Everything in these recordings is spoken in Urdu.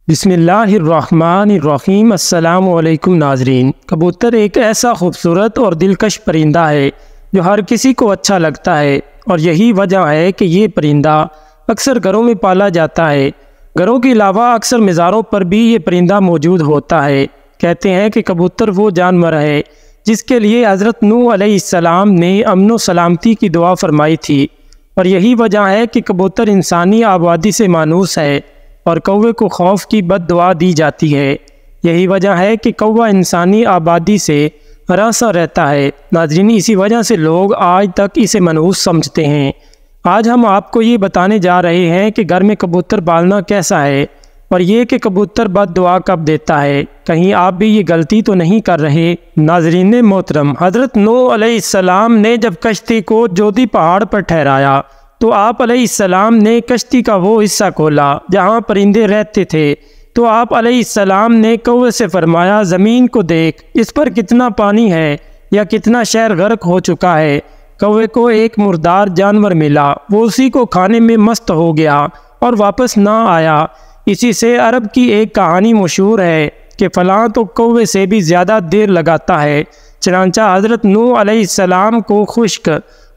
بسم اللہ الرحمن الرحیم۔ السلام علیکم ناظرین۔ کبوتر ایک ایسا خوبصورت اور دلکش پرندہ ہے جو ہر کسی کو اچھا لگتا ہے، اور یہی وجہ ہے کہ یہ پرندہ اکثر گھروں میں پالا جاتا ہے۔ گھروں کے علاوہ اکثر مزاروں پر بھی یہ پرندہ موجود ہوتا ہے۔ کہتے ہیں کہ کبوتر وہ جانور ہے جس کے لیے حضرت نوح علیہ السلام نے امن و سلامتی کی دعا فرمائی تھی، اور یہی وجہ ہے کہ کبوتر انسانی آبادی سے مانوس ہے اور کوے کو خوف کی بد دعا دی جاتی ہے۔ یہی وجہ ہے کہ کوا انسانی آبادی سے ہراساں رہتا ہے۔ ناظرین، اسی وجہ سے لوگ آج تک اسے منحوس سمجھتے ہیں۔ آج ہم آپ کو یہ بتانے جا رہے ہیں کہ گھر میں کبوتر پالنا کیسا ہے، اور یہ کہ کبوتر بد دعا کب دیتا ہے۔ کہیں آپ بھی یہ غلطی تو نہیں کر رہے؟ ناظرین محترم، حضرت نوح علیہ السلام نے جب کشتی کو جودی پہاڑ پر ٹھہرایا تو آپ علیہ السلام نے کشتی کا وہ حصہ کھولا جہاں پرندے رہتے تھے، تو آپ علیہ السلام نے کوے سے فرمایا، زمین کو دیکھ، اس پر کتنا پانی ہے یا کتنا شہر غرق ہو چکا ہے۔ کوے کو ایک مردار جانور ملا، وہ اسی کو کھانے میں مست ہو گیا اور واپس نہ آیا۔ اسی سے عرب کی ایک کہانی مشہور ہے کہ فلاں تو کوے سے بھی زیادہ دیر لگاتا ہے۔ چنانچہ حضرت نوح علیہ السلام کو خشک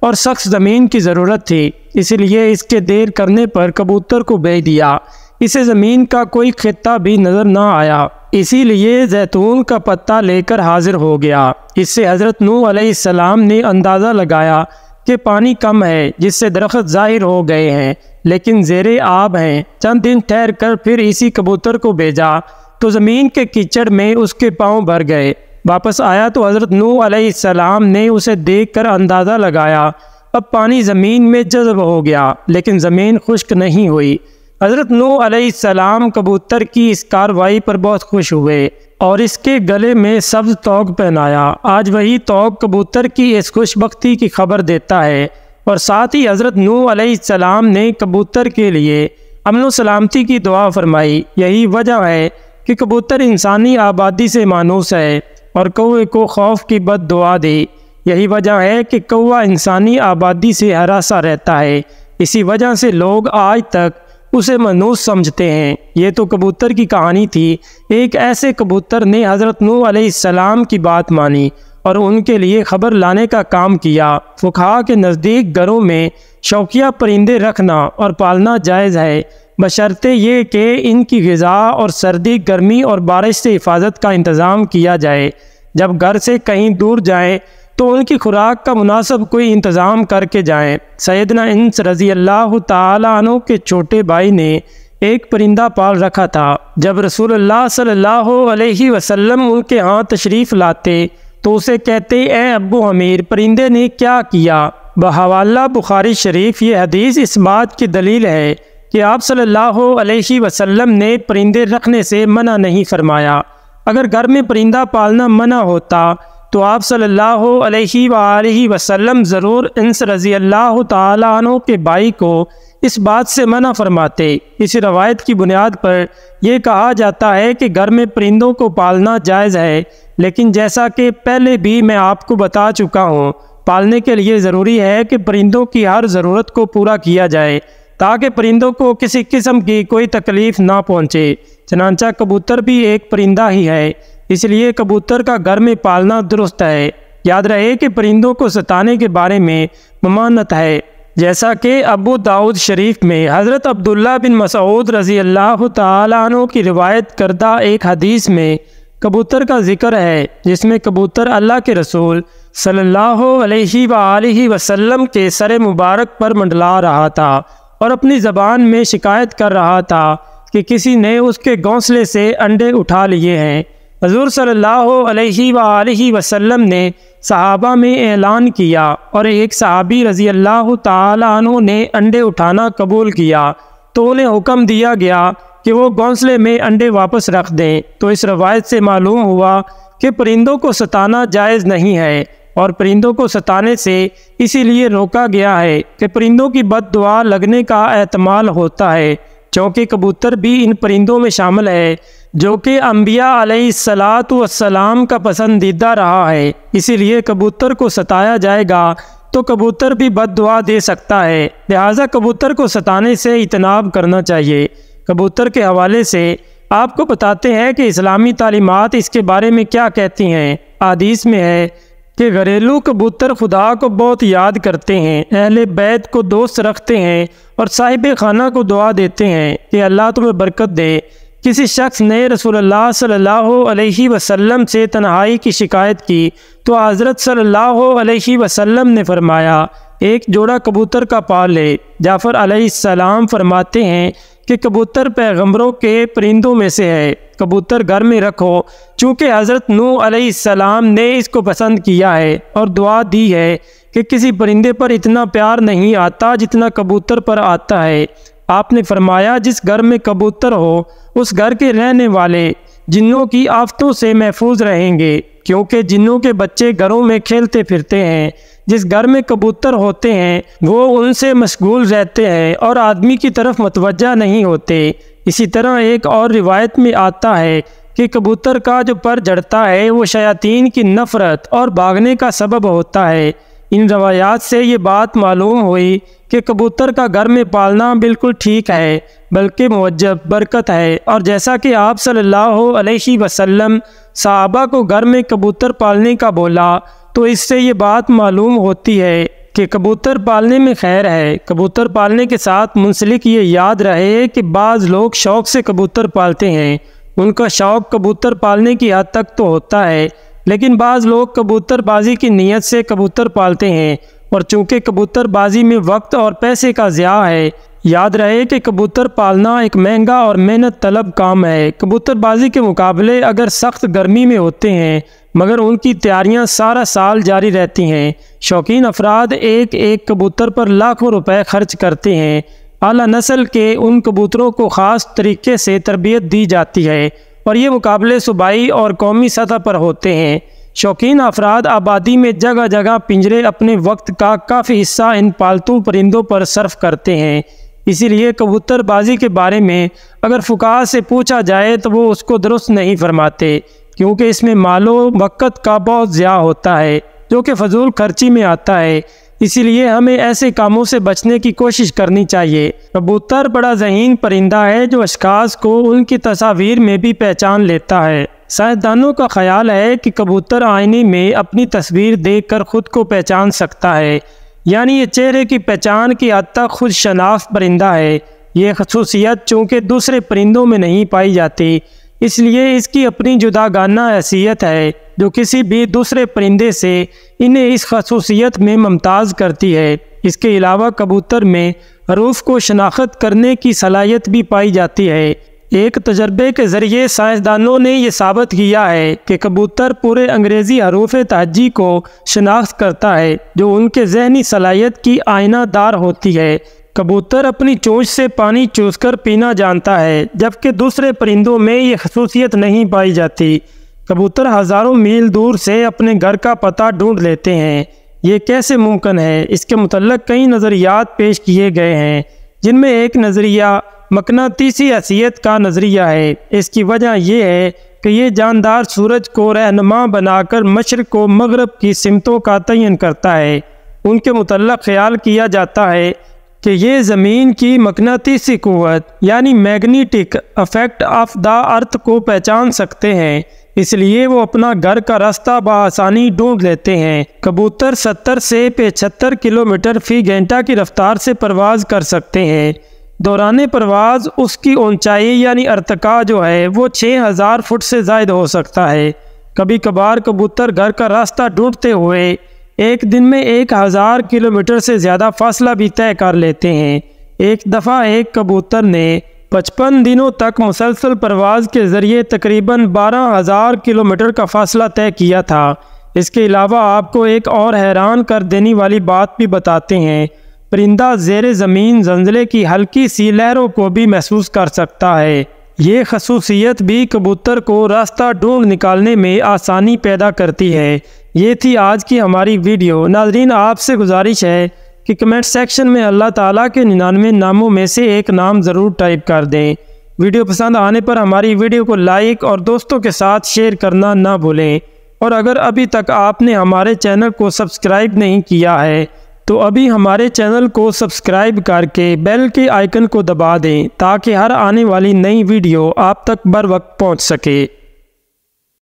اور سخت زمین کی ضرورت تھی، اس لیے اس کے دیر کرنے پر کبوتر کو بھیج دیا۔ اسے زمین کا کوئی خطہ بھی نظر نہ آیا، اسی لیے زیتون کا پتا لے کر حاضر ہو گیا۔ اس سے حضرت نوح علیہ السلام نے اندازہ لگایا کہ پانی کم ہے، جس سے درخت ظاہر ہو گئے ہیں لیکن زیر آب ہیں۔ چند دن ٹھہر کر پھر اسی کبوتر کو بھیجا تو زمین کے کیچڑ میں اس کے پاؤں بھر گئے۔ واپس آیا تو حضرت نوح علیہ السلام نے اسے دیکھ کر اندازہ لگایا، اب پانی زمین میں جذب ہو گیا لیکن زمین خشک نہیں ہوئی۔ حضرت نوح علیہ السلام کبوتر کی اس کارروائی پر بہت خوش ہوئے اور اس کے گلے میں سبز توق پہنایا۔ آج وہی توق کبوتر کی اس خوش بختی کی خبر دیتا ہے، اور ساتھ ہی حضرت نوح علیہ السلام نے کبوتر کے لیے امن و سلامتی کی دعا فرمائی۔ یہی وجہ ہے کہ کبوتر انسانی آبادی سے مانوس ہے اور کوے کو خوف کی بد دعا دی۔ یہی وجہ ہے کہ کوا انسانی آبادی سے ہراساں رہتا ہے، اسی وجہ سے لوگ آج تک اسے منحوس سمجھتے ہیں۔ یہ تو کبوتر کی کہانی تھی۔ ایک ایسے کبوتر نے حضرت نوح علیہ السلام کی بات مانی اور ان کے لیے خبر لانے کا کام کیا۔ فقہا کے نزدیک گھروں میں شوقیہ پرندے رکھنا اور پالنا جائز ہے، بشرطے یہ کہ ان کی غذا اور سردی، گرمی اور بارش سے حفاظت کا انتظام کیا جائے۔ جب گھر سے کہیں دور جائیں تو ان کی خوراک کا مناسب کوئی انتظام کر کے جائیں۔ سیدنا انس رضی اللہ تعالیٰ عنہ کے چھوٹے بھائی نے ایک پرندہ پال رکھا تھا۔ جب رسول اللہ صلی اللہ علیہ وسلم ان کے ہاں تشریف لاتے تو اسے کہتے، اے ابو امیر، پرندے نے کیا کیا؟ بحوالہ بخاری شریف یہ حدیث اس بات کی دلیل ہے کہ آپ صلی اللہ علیہ وسلم نے پرندے رکھنے سے منع نہیں فرمایا۔ اگر گھر میں پرندہ پالنا منع ہوتا تو آپ صلی اللہ علیہ وآلہ وسلم ضرور انس رضی اللہ تعالیٰ عنہ کے بھائی کو اس بات سے منع فرماتے۔ اس روایت کی بنیاد پر یہ کہا جاتا ہے کہ گھر میں پرندوں کو پالنا جائز ہے، لیکن جیسا کہ پہلے بھی میں آپ کو بتا چکا ہوں، پالنے کے لیے ضروری ہے کہ پرندوں کی ہر ضرورت کو پورا کیا جائے تاکہ پرندوں کو کسی قسم کی کوئی تکلیف نہ پہنچے۔ چنانچہ کبوتر بھی ایک پرندہ ہی ہے، اس لیے کبوتر کا گھر میں پالنا درست ہے۔ یاد رہے کہ پرندوں کو ستانے کے بارے میں ممانعت ہے، جیسا کہ ابو داؤد شریف میں حضرت عبداللہ بن مسعود رضی اللہ تعالیٰ عنہ کی روایت کردہ ایک حدیث میں کبوتر کا ذکر ہے، جس میں کبوتر اللہ کے رسول صلی اللہ علیہ وآلہ وسلم کے سر مبارک پر منڈلا رہا تھا اور اپنی زبان میں شکایت کر رہا تھا کہ کسی نے اس کے گھونسلے سے انڈے اٹھا لیے ہیں۔ حضور صلی اللہ علیہ وآلہ وسلم نے صحابہ میں اعلان کیا اور ایک صحابی رضی اللہ تعالیٰ عنہ نے انڈے اٹھانا قبول کیا تو انہیں حکم دیا گیا کہ وہ گھونسلے میں انڈے واپس رکھ دیں۔ تو اس روایت سے معلوم ہوا کہ پرندوں کو ستانا جائز نہیں ہے، اور پرندوں کو ستانے سے اسی لیے روکا گیا ہے کہ پرندوں کی بد دعا لگنے کا احتمال ہوتا ہے، چونکہ کبوتر بھی ان پرندوں میں شامل ہے جو کہ انبیاء علیہ السلام کا پسندیدہ رہا ہے۔ اسی لیے کبوتر کو ستایا جائے گا تو کبوتر بھی بد دعا دے سکتا ہے، لہٰذا کبوتر کو ستانے سے اجتناب کرنا چاہیے۔ کبوتر کے حوالے سے آپ کو بتاتے ہیں کہ اسلامی تعلیمات اس کے بارے میں کیا کہتی ہیں۔ حدیث میں ہے کہ گھریلو کبوتر خدا کو بہت یاد کرتے ہیں، اہل بیت کو دوست رکھتے ہیں اور صاحب خانہ کو دعا دیتے ہیں کہ اللہ تمہیں برکت دے۔ کسی شخص نے رسول اللہ صلی اللہ علیہ وسلم سے تنہائی کی شکایت کی تو حضرت صلی اللہ علیہ وسلم نے فرمایا ایک جوڑا کبوتر کا پال لے۔ جعفر علیہ السلام فرماتے ہیں کہ کبوتر پیغمبروں کے پرندوں میں سے ہے، کبوتر گھر میں رکھو، چونکہ حضرت نوح علیہ السلام نے اس کو پسند کیا ہے اور دعا دی ہے کہ کسی پرندے پر اتنا پیار نہیں آتا جتنا کبوتر پر آتا ہے۔ آپ نے فرمایا جس گھر میں کبوتر ہو اس گھر کے رہنے والے جنوں کی آفتوں سے محفوظ رہیں گے، کیونکہ جنوں کے بچے گھروں میں کھیلتے پھرتے ہیں۔ جس گھر میں کبوتر ہوتے ہیں وہ ان سے مشغول رہتے ہیں اور آدمی کی طرف متوجہ نہیں ہوتے۔ اسی طرح ایک اور روایت میں آتا ہے کہ کبوتر کا جو پر جڑتا ہے وہ شیاطین کی نفرت اور بھاگنے کا سبب ہوتا ہے۔ ان روایات سے یہ بات معلوم ہوئی کہ کبوتر کا گھر میں پالنا بالکل ٹھیک ہے، بلکہ موجب برکت ہے، اور جیسا کہ آپ صلی اللہ علیہ وسلم صحابہ کو گھر میں کبوتر پالنے کا بولا تو اس سے یہ بات معلوم ہوتی ہے کہ کبوتر پالنے میں خیر ہے۔ کبوتر پالنے کے ساتھ منسلک یہ یاد رہے کہ بعض لوگ شوق سے کبوتر پالتے ہیں، ان کا شوق کبوتر پالنے کی حد تک تو ہوتا ہے، لیکن بعض لوگ کبوتر بازی کی نیت سے کبوتر پالتے ہیں، اور چونکہ کبوتر بازی میں وقت اور پیسے کا ضیاع ہے، یاد رہے کہ کبوتر پالنا ایک مہنگا اور محنت طلب کام ہے۔ کبوتر بازی کے مقابلے اگر سخت گرمی میں ہوتے ہیں مگر ان کی تیاریاں سارا سال جاری رہتی ہیں۔ شوقین افراد ایک ایک کبوتر پر لاکھوں روپے خرچ کرتے ہیں۔ اعلیٰ نسل کے ان کبوتروں کو خاص طریقے سے تربیت دی جاتی ہے اور یہ مقابلے صوبائی اور قومی سطح پر ہوتے ہیں۔ شوقین افراد آبادی میں جگہ جگہ پنجرے اپنے وقت کا کافی حصہ ان پالتو پرندوں پر صرف کرتے ہیں۔ اسی لیے کبوتر بازی کے بارے میں اگر فقہا سے پوچھا جائے تو وہ اس کو درست نہیں فرماتے، کیونکہ اس میں مال و وقت کا بہت ضیاع ہوتا ہے جو کہ فضول خرچی میں آتا ہے۔ اسی لیے ہمیں ایسے کاموں سے بچنے کی کوشش کرنی چاہیے۔ کبوتر بڑا ذہین پرندہ ہے جو اشخاص کو ان کی تصاویر میں بھی پہچان لیتا ہے۔ سائنسدانوں کا خیال ہے کہ کبوتر آئینے میں اپنی تصویر دیکھ کر خود کو پہچان سکتا ہے، یعنی یہ چہرے کی پہچان کی حد تک خود شناخت پرندہ ہے۔ یہ خصوصیت چونکہ دوسرے پرندوں میں نہیں پائی جاتی، اس لیے اس کی اپنی جداگانہ حیثیت ہے جو کسی بھی دوسرے پرندے سے انہیں اس خصوصیت میں ممتاز کرتی ہے۔ اس کے علاوہ کبوتر میں حروف کو شناخت کرنے کی صلاحیت بھی پائی جاتی ہے۔ ایک تجربے کے ذریعے سائنسدانوں نے یہ ثابت کیا ہے کہ کبوتر پورے انگریزی حروف تہجی کو شناخت کرتا ہے جو ان کے ذہنی صلاحیت کی آئینہ دار ہوتی ہے۔ کبوتر اپنی چونچ سے پانی چوس کر پینا جانتا ہے، جبکہ دوسرے پرندوں میں یہ خصوصیت نہیں پائی جاتی۔ کبوتر ہزاروں میل دور سے اپنے گھر کا پتہ ڈھونڈ لیتے ہیں۔ یہ کیسے ممکن ہے؟ اس کے متعلق کئی نظریات پیش کیے گئے ہیں، جن میں ایک نظریہ مقناطیسی حیثیت کا نظریہ ہے۔ اس کی وجہ یہ ہے کہ یہ جاندار سورج کو رہنما بنا کر مشرق و مغرب کی سمتوں کا تعین کرتا ہے۔ ان کے متعلق خیال کیا جاتا ہے کہ یہ زمین کی مقناطیسی قوت یعنی میگنیٹک افیکٹ آف دا ارتھ کو پہچان سکتے ہیں، اس لیے وہ اپنا گھر کا راستہ بآسانی ڈھونڈ لیتے ہیں۔ کبوتر 70 سے 75 کلومیٹر فی گھنٹہ کی رفتار سے پرواز کر سکتے ہیں۔ دوران پرواز اس کی اونچائی یعنی ارتقاء جو ہے وہ 6000 فٹ سے زائد ہو سکتا ہے۔ کبھی کبھار کبوتر گھر کا راستہ ڈھونڈتے ہوئے ایک دن میں 1000 کلومیٹر سے زیادہ فاصلہ بھی طے کر لیتے ہیں۔ ایک دفعہ ایک کبوتر نے 55 دنوں تک مسلسل پرواز کے ذریعے تقریباً 12000 کلومیٹر کا فاصلہ طے کیا تھا۔ اس کے علاوہ آپ کو ایک اور حیران کر دینے والی بات بھی بتاتے ہیں۔ پرندہ زیر زمین زلزلے کی ہلکی سی لہروں کو بھی محسوس کر سکتا ہے۔ یہ خصوصیت بھی کبوتر کو راستہ ڈھونڈ نکالنے میں آسانی پیدا کرتی ہے۔ یہ تھی آج کی ہماری ویڈیو۔ ناظرین، آپ سے گزارش ہے کہ کمنٹ سیکشن میں اللہ تعالیٰ کے 99 ناموں میں سے ایک نام ضرور ٹائپ کر دیں۔ ویڈیو پسند آنے پر ہماری ویڈیو کو لائک اور دوستوں کے ساتھ شیئر کرنا نہ بھولیں، اور اگر ابھی تک آپ نے ہمارے چینل کو سبسکرائب نہیں کیا ہے تو ابھی ہمارے چینل کو سبسکرائب کر کے بیل کے آئیکن کو دبا دیں تاکہ ہر آنے والی نئی ویڈیو آپ تک بر وقت پہنچ سکے۔